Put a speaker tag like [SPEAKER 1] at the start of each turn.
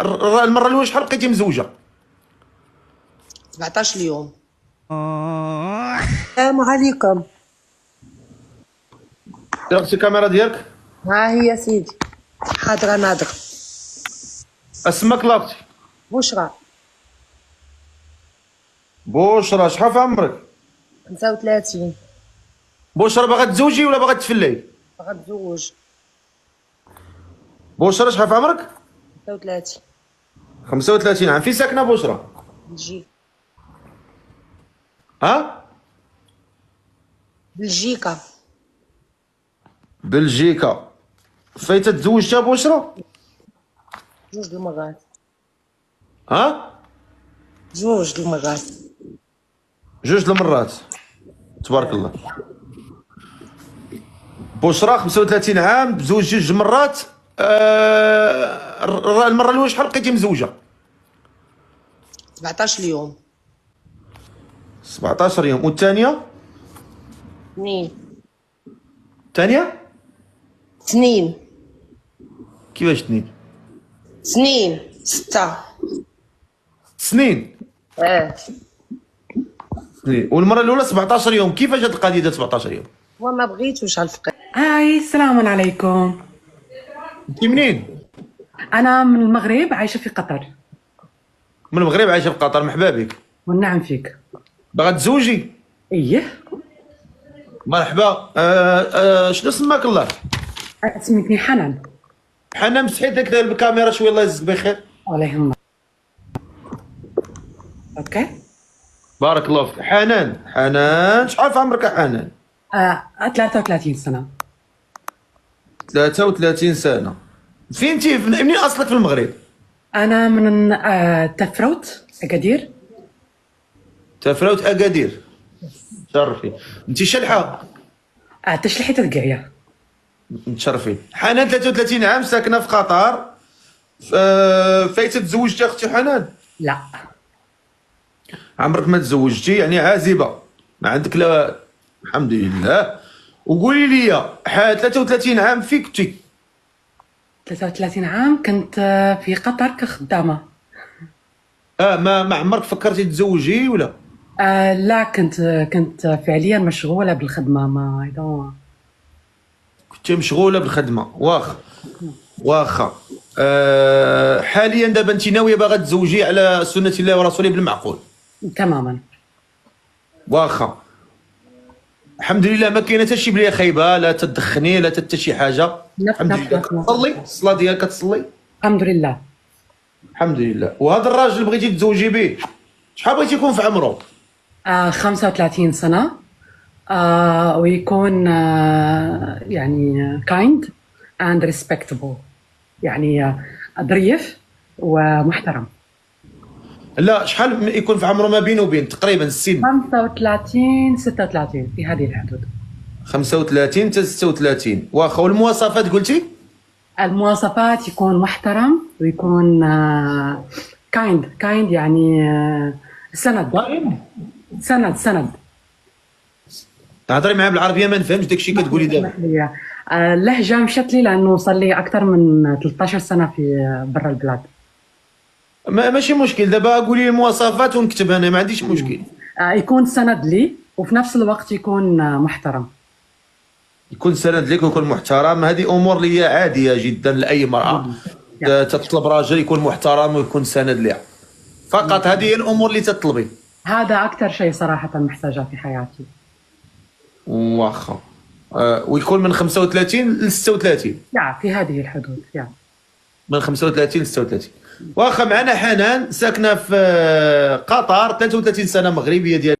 [SPEAKER 1] المره الاولى شحال بقيتي مزوجه؟
[SPEAKER 2] 17 يوم. السلام عليكم.
[SPEAKER 1] درتي الكاميرا ديالك؟
[SPEAKER 2] ها هي سيدي، حاضرة ناضرة.
[SPEAKER 1] اسمك لاختي؟
[SPEAKER 2] بشرى.
[SPEAKER 1] بشرى، شحال في عمرك؟
[SPEAKER 2] 35.
[SPEAKER 1] بشرى باغا تزوجي ولا باغا تفلي؟
[SPEAKER 2] باغا نتزوج.
[SPEAKER 1] بشرى شحال في عمرك؟
[SPEAKER 2] 35.
[SPEAKER 1] 35 عام. فين ساكنه بشرى؟
[SPEAKER 2] بلجيكا.
[SPEAKER 1] ها؟
[SPEAKER 2] بلجيكا.
[SPEAKER 1] بلجيكا. فايته تزوجتها بشرى؟
[SPEAKER 2] جوج المرات.
[SPEAKER 1] ها؟
[SPEAKER 2] جوج المرات.
[SPEAKER 1] جوج المرات. تبارك الله. بشرى 35 عام، تزوج جوج مرات. المره الاولى شحال بقيتي مزوجه؟
[SPEAKER 2] 17 يوم.
[SPEAKER 1] 17 يوم. والثانيه؟
[SPEAKER 2] 2.
[SPEAKER 1] الثانيه
[SPEAKER 2] 2.
[SPEAKER 1] كيفاش 2
[SPEAKER 2] 2 6.
[SPEAKER 1] سنين؟ سنين. والمره الاولى 17 يوم. كيفاش هاد القضيه ديال 17 يوم؟
[SPEAKER 2] وما بغيتوش على الفقر.
[SPEAKER 3] هاي السلام عليكم.
[SPEAKER 1] انت منين؟
[SPEAKER 3] أنا من المغرب عايشة في قطر.
[SPEAKER 1] من المغرب عايشه في قطر. مرحبا بك.
[SPEAKER 3] والنعم فيك.
[SPEAKER 1] باغا تزوجي؟
[SPEAKER 3] إيه.
[SPEAKER 1] مرحبا. شنو سماك الله؟
[SPEAKER 3] سميتني حنان.
[SPEAKER 1] حنا مسحيت داك الكاميرا شويه الله يجزيك بخير.
[SPEAKER 3] عليهم. أوكي.
[SPEAKER 1] بارك الله فيك. حنان، حنان شحال في عمرك يا حنان؟
[SPEAKER 3] 33 سنة.
[SPEAKER 1] 33 سنه. فين انت؟ منين اصلك في المغرب؟
[SPEAKER 3] أنا من تفروت أكادير.
[SPEAKER 1] تفراوت اكادير. تشرفي. انت شلحه؟
[SPEAKER 3] تشلحية القعية.
[SPEAKER 1] متشرفين. حنان 33 عام، ساكنه في قطر. فايته تزوجتي اختي حنان؟
[SPEAKER 3] لا.
[SPEAKER 1] عمرك ما تزوجتي، يعني عازبه ما عندك لا. الحمد لله. وقولي لي 33 عام فين كنتي؟
[SPEAKER 3] 33 عام كنت في قطر كخدامة.
[SPEAKER 1] ما عمرك فكرتي تزوجي ولا؟
[SPEAKER 3] لا، كنت فعليا مشغولة بالخدمة. ما
[SPEAKER 1] كنتي مشغوله بالخدمه. واخا. حاليا دابا انت ناويه باغا تزوجي على سنه الله ورسوله بالمعقول؟
[SPEAKER 3] تماما.
[SPEAKER 1] واخا. الحمد لله ما كاينه حتى شي بليه خايبه، لا تدخني لا حتى شي حاجه. الحمد لله. تصلي الصلاه ديالك كتصلي؟
[SPEAKER 3] الحمد لله.
[SPEAKER 1] الحمد لله. وهذا الراجل اللي بغيتي تزوجي به شحال بغيتي يكون في عمره؟
[SPEAKER 3] 35 سنة. ويكون يعني kind and respectable، يعني ظريف ومحترم.
[SPEAKER 1] لا، شحال يكون في عمره ما بينه وبين تقريبا السن؟
[SPEAKER 3] 35 36 في هذه الحدود.
[SPEAKER 1] 35 حتى 36. واخا. والمواصفات قلتي؟
[SPEAKER 3] المواصفات يكون محترم ويكون kind يعني سند. سند.
[SPEAKER 1] تهضري معاه بالعربيه ما نفهمش داكشي كتقولي دابا.
[SPEAKER 3] اللهجة مشات لي لأنه وصل لي أكثر من 13 سنة في برا البلاد.
[SPEAKER 1] ماشي مشكل. دابا قولي لي المواصفات ونكتب انا، ما عنديش مشكل.
[SPEAKER 3] يكون سند لي وفي نفس الوقت يكون محترم.
[SPEAKER 1] يكون سند لك ويكون محترم. هذه امور اللي هي عاديه جدا لاي امراه تطلب راجل يكون محترم ويكون سند لها. فقط هذه هي الامور اللي تطلبي.
[SPEAKER 3] هذا أكثر شيء صراحة محتاجة في حياتي.
[SPEAKER 1] واخا. ويكون من 35 ل 36.
[SPEAKER 3] في هذه الحدود.
[SPEAKER 1] من 35 ل 36. واخا. معنا حنان ساكنه في قطر، 33 سنه، مغربيه ديال